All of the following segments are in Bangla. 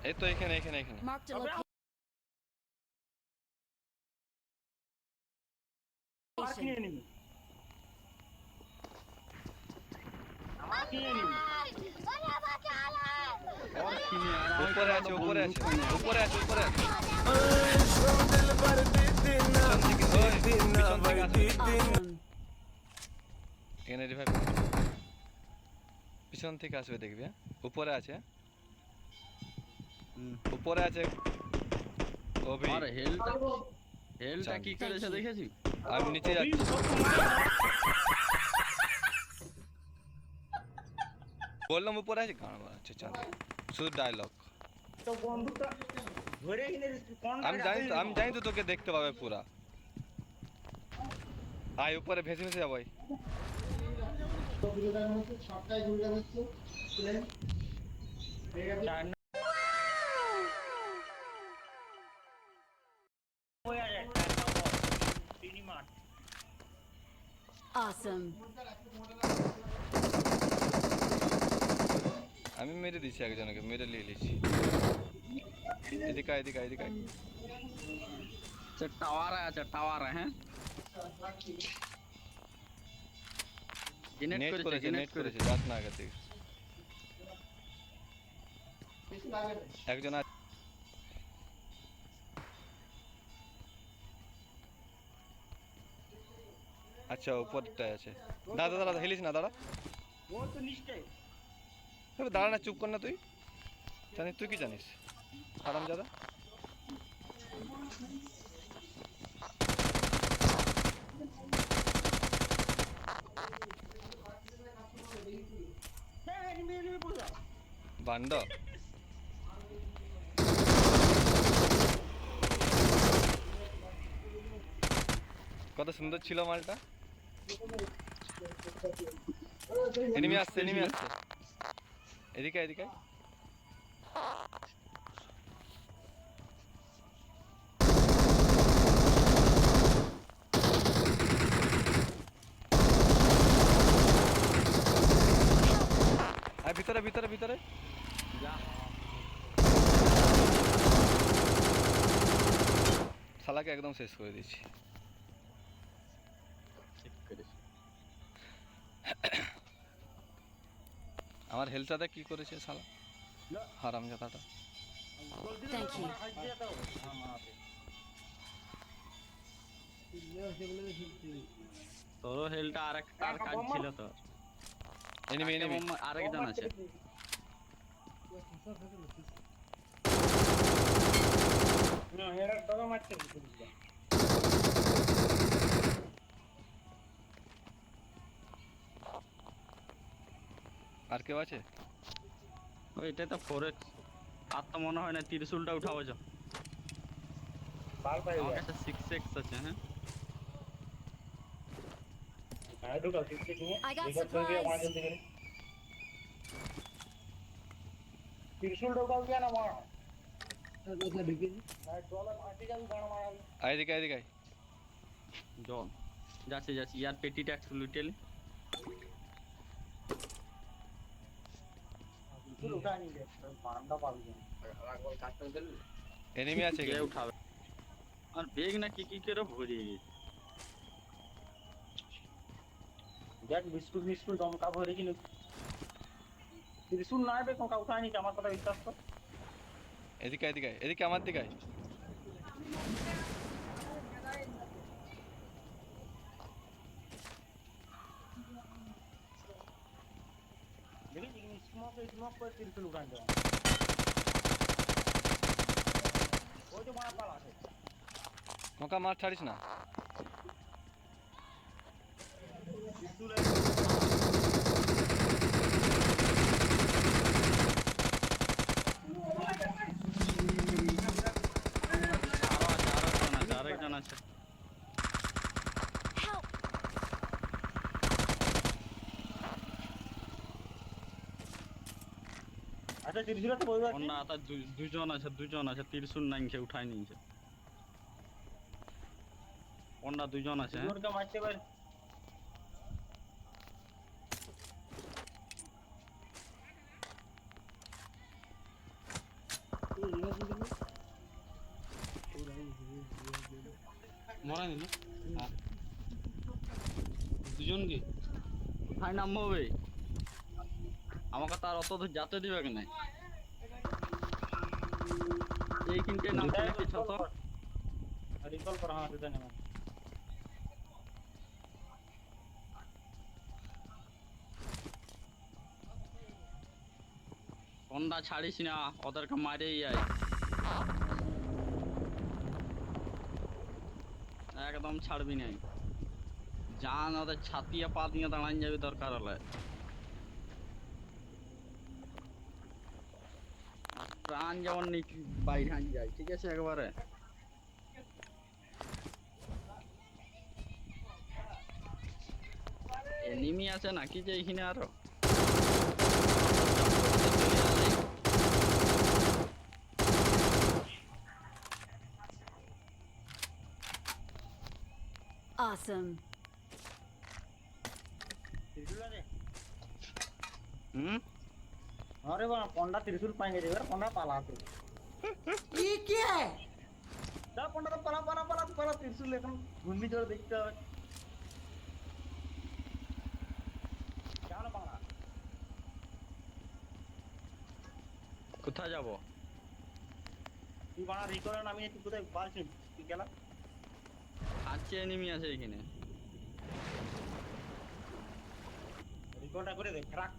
এই তো এখানে এখানে এখানে। Marked a location. উপরে আছে উপরে আছে উপরে আছে উপরে আছে। পিছন থেকে আসবে। Awesome. এখানে রিভাইভ পিছন থেকে আসবে দেখবি। হ্যাঁ উপরে আছে উপরে আছে অভি। আর হেলটা কি করেছে দেখেছি? আমি নিচে যাচ্ছি। বললাম উপরে আছে গান বাজছে চাঁদ শুধু ডায়লগ। তো বন্ধুটা ধরে কিনে কোন আমি জানি তো তোকে দেখতে পাবে পুরা। আয় উপরে ভেসে ভেসে যাবো। তো ভিডিওটা হচ্ছে সবটাই ঘুরে যাচ্ছে প্লেন চার Awesome. আমি মেরে দিছি একজনকে মেরে নিয়ে নিয়েছি। এদিকে এদিকে এদিকে টাওয়ার আছে টাওয়ার হ্যাঁ নেট করেছে যাস না আগে থেকে একজন আছে। আচ্ছা উপরটায় আছে। দাদা দাদা হেলিস না দাঁড়া। ও তো নিশ্চয় দাঁড়া না চুপ কর না তুই জানিস তুই কি জানিস আরাম দাদা। বান্ড কত সুন্দর ছিল মালটা। এনিমি আসছে এদিকে এদিকে। আর ভিতরে ভিতরে ভিতরে শালাকে একদম শেষ করে দিয়েছি। আমার হেলথটাতে কি করেছে শালা হারামজাদাটা। Thank you. তোর হেলটা আরেকটার কাজ ছিল তো। এনিমি এনিমি আরেকজন আছে। না এরা দাদা মারছে আর কেউ আছে? ওইটা তো ফোরে আর তো মনে হয় না ত্রিশূলটা উঠাবো যা। বাল পাই আমার কাছে 6x আছে হ্যাঁ। আয় ঢুকাও ঠিক নিয়ে I got রিকভার করে দিয়ে supplies. মার জলদি করে ত্রিশূল ঢোকাও গিয়া না মার ওটা ঢুকে আর ডলার ফাটি যাবে গান মারাবে এদিকে এদিকে জন যাচ্ছে ইয়ার পেটিটা একটু লুটেল ত্রিশূল উঠা নিয়ে দে বান্দা পাবি না আগল কাটতে দিলি এনিমি আছে কে উঠাবে আর বেগ না কি করে ভরিয়ে গেছে। দেখ বিস্কুট মিস্কুট দমকা ভরে কিনে ত্রিশূল না হবে কোন কাউকে আনি আমার কথা বিশ্বাস কর। এদিকে এদিকে এদিকে আমার দিকে দেখি স্মোক করে ত্রিশূল উঠান দেওয়া ওই তো মারা পালা আছে মোকা মার ছাড়িস না। আরেকজন আছে Help. আচ্ছা ত্রিশূল তো বই আছে অন্য আতা দুজন আছে ত্রিশূল নাইনকে উঠাই নিয়েছে। অন্য দুজন আছে হ্যাঁ? দুজনকে মারতে পারে মরা নিল দুজন কি কোথায় নামবো বে? আমাকে তার অত দূর যেতে দিবে কেন? এইখানকে নামতে নাকি ছত? রিকল করা হয় সেটা নেই কন্ডা ছাড়িস না, ওদেরকে মারেই যায়। একদম ছাড়বি নাই। জান ওদের ছাতিয়ে পা দিয়ে দাঁড়ান যাবি দরকার হলে। প্রাণ যেমন বাইরে আন যায়, ঠিক আছে একবারে। এনিমি আছে নাকি যে এইখানে আরো? Awesome. ত্রিশুল আছে হুম? अरे वाह पोंडा त्रिशूल पाएंगे देवर पोंडा पाला तो ये क्या है? जा पोंडा तो पाला पाला पाला पाला त्रिशूल এখন ঘূর্ণি ঝড় দেখতে হবে কেন পালা কোথায় যাব? তুই বানা রিকলে নামিয়ে তুই কোথায় বালছিস তুই গেলা আছে এনিমি আছে এখানে। রিকলটা করে দে crack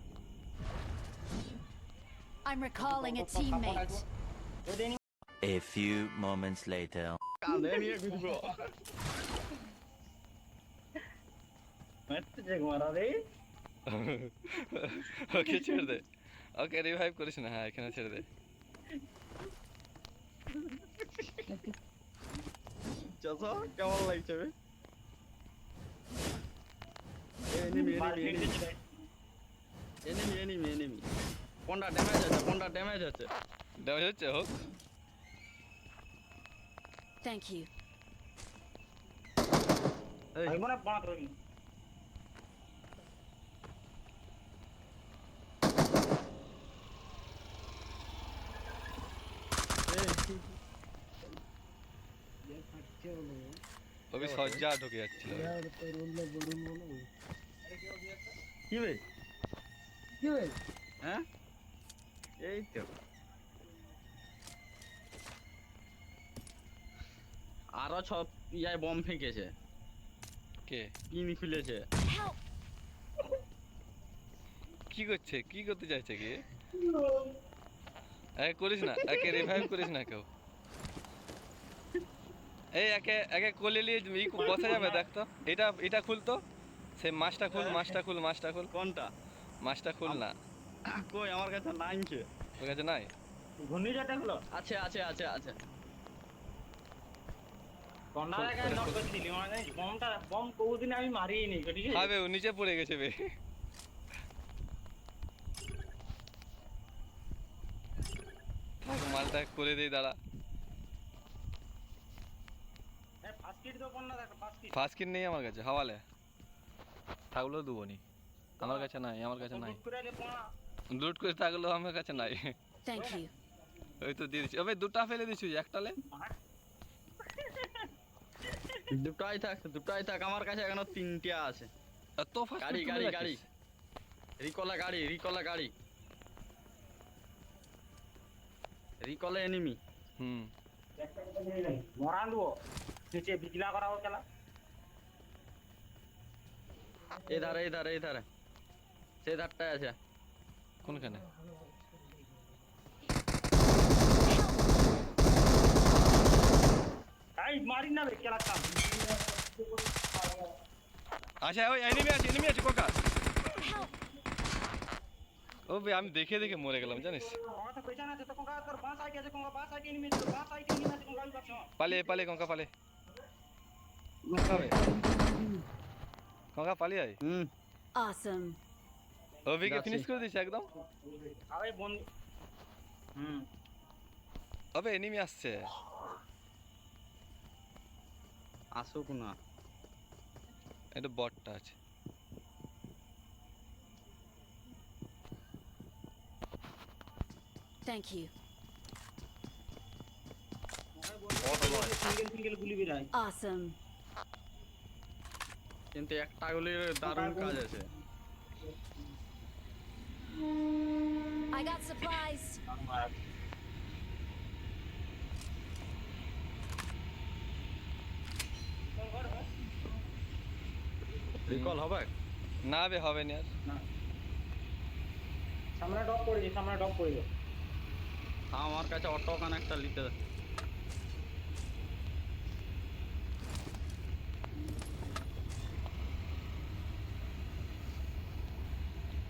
I'm recalling a teammate. ওই দেনি A few moments later. কাঁধে নিয়ে ঘুরবো। মত জগ মারা রে ওকে ছেড়ে দে, ওকে রিভাইভ করিস না। হ্যাঁ এখানে ছেড়ে দে। চাচা কেমন লাগছে বে? এনিমি মার এনিমি ফিট দিছে এনিমি এনিমি এনিমি। কোনটা ড্যামেজ আছে? কোনটা ড্যামেজ আছে? ড্যামেজ হচ্ছে হোক। Thank you. এই ভাই মনে বাঁধ রই ওবি সজ্জা ঢুকে যাচ্ছিল। কি বে? কি বে? হ্যাঁ এই তো আরো সব ইয়ায় বম ফেঁকেছে, কে পিন খুলেছে। Help! কি করছে, কি করতে চাইছে কি? একে করিস না, একে রিভাইভ করিস না কেউ। এই একে একে কোলে নিয়ে বসা যাবে দেখ তো। এটা এটা খুল তো, সে মাছটা খুল, মাছটা খুল, মাছটা খুল, কোনটা? মাছটা খুল না। কই আমার কাছে নাই কে? তোর কাছে নাই? ঘূর্ণি ঝড়টা হলো আছে আছে আছে আছে। পোন্ডা রেখে নক করে দিলি মানে বমটা বম কোউদিন আমি মারিই নি ঠিক আছে হবে ও নিচে পড়ে গেছে বে। থাক মালটা করে দেই, দাঁড়া। এ ফার্স্ট কিট দাও পোন্ডা দেখ ফার্স্ট কিট ফার্স্ট কিট নেই আমার কাছে, হাওয়ালে থাকলেও দেবো নি। আমার কাছে নাই, আমার কাছে নাই। করে লে পোন্ডা লুট করে থাকলেও আমার কাছে নাই। Thank you. ওই তো দিয়ে দিচ্ছি। ওবে দুটা ফেলে দিচ্ছি, একটালে। দুটাই থাক আমার কাছে এখনো তিনটা আছে। আর তো ফার্স্ট গাড়ি গাড়ি গাড়ি রিকলা গাড়ি রিকলা গাড়ি রিকলে এনিমি। হুম মরান দেবো নিচে বিজলা করাবো খেলা এই ধারে এই ধারে এই ধারে সেই ধারটায় আছে। কোনখানে? এই মারি না বে খেলা কাম আচ্ছা ওই এনিমি আছে কোকা। ও বে আমি দেখে দেখে মরে গেলাম জানিস। কোকা তো পেছনে আছে তো কোকা তোর বাঁ সাইডে আছে কোকা বাঁ সাইডে এনিমি আছে বাঁ সাইডে এনিমি আছে কোকা আমি পাচ্ছি পালিয়ে পালিয়ে কোকা পালিয়ে। কোকা পালিয়ে আয়। Awesome. ওবিকে ফিনিশ করে দিয়েছে একদম। আরে বন্ধু ওবে এনিমি আসছে। আসুক না। এটা বটটা আছে। Thank you. লয় সিঙ্গেল গুলি বেরায়। Awesome. কিন্তু একটা গুলির দারুণ কাজ আছে। I got supplies. রিকল হবে? না বে হবে না আর। সামনে ড্রপ করে দিই, সামনে ড্রপ করে দিই। আমার কাছে অটো কানেক্টর নিতে দে।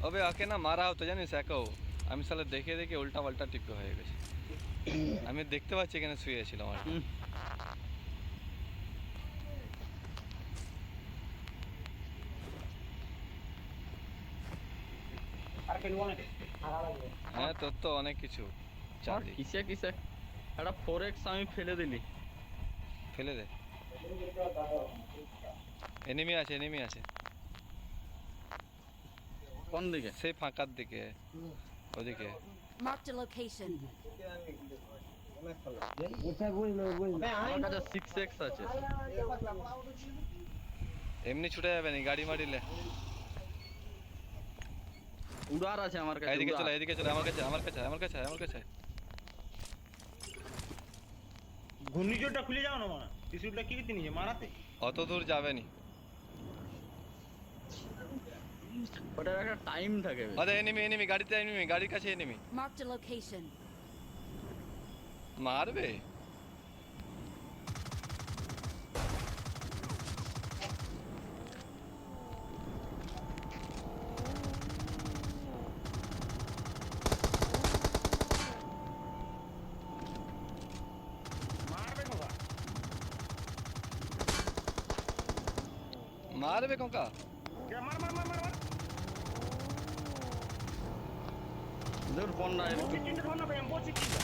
अबे आके ना मारा হতো জানিস একাও আমি শালা দেখে দেখে উল্টা পাল্টা টিপে হয়ে গেছে আমি দেখতে পাচ্ছি এখানে শুয়ে ছিল আমার হুম। আর খেলবো না, আগা লাগবে। হ্যাঁ তোর তো অনেক কিছু আর চাঁদি কিসে কিসে একটা 4x আমি ফেলে দিলি। ফেলে দে এনিমি আছে কোন দিকে? সেই ফাঁকার দিকে ওদিকে Marked a location. আমার কাছে 6x আছে। এমনি ছুটে যাবে না গাড়ি মারিলে উড়ার আছে আমার কাছে। এদিকে চলে উড়ার। এদিকে চলে আমার কাছে ঘূর্ণিঝড়টা খুলে যাও না মারা, ত্রিশূলটা কি কিনে নিয়ে মারাতে। অত দূর যাবে নি ওটার একটা টাইম থাকে। আরে এনিমি গাড়িতে এনিমি গাড়ির কাছে এনিমি Marked a location. মারবে মারবে বাবা। মারবে কোকা মার মার মার মার মার। দূর ফোন নাই। চিন্তা ধর না ভাই, আমি বলছি চিন্তা।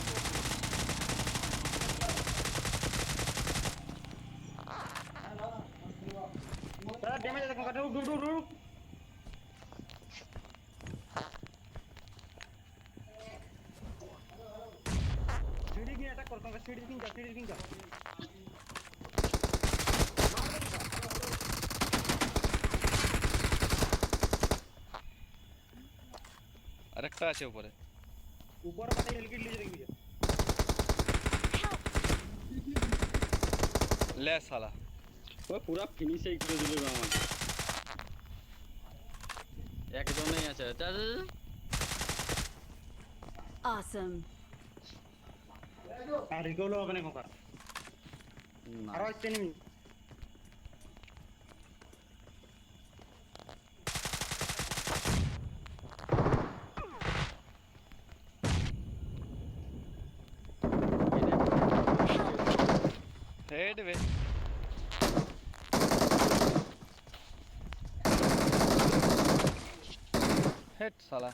তারা ড্যামেজ দেখো, কাটা ডুব ডুব ডুব। সিঁড়ি নিয়ে অ্যাটাক কর, কাকা সিঁড়ি কিনকা। আরেকটা আছে উপরে উপর পাতে হেলকিট লিয়ে দেখবি। লে শালা ও পুরো ফিনিশই করে দিল আমার। একজনেই আছে। যা, যা, যা। Awesome. আর রিকল হবে না কাকা। না। আরো আসছে এনিমি। হেড বে হেড শালা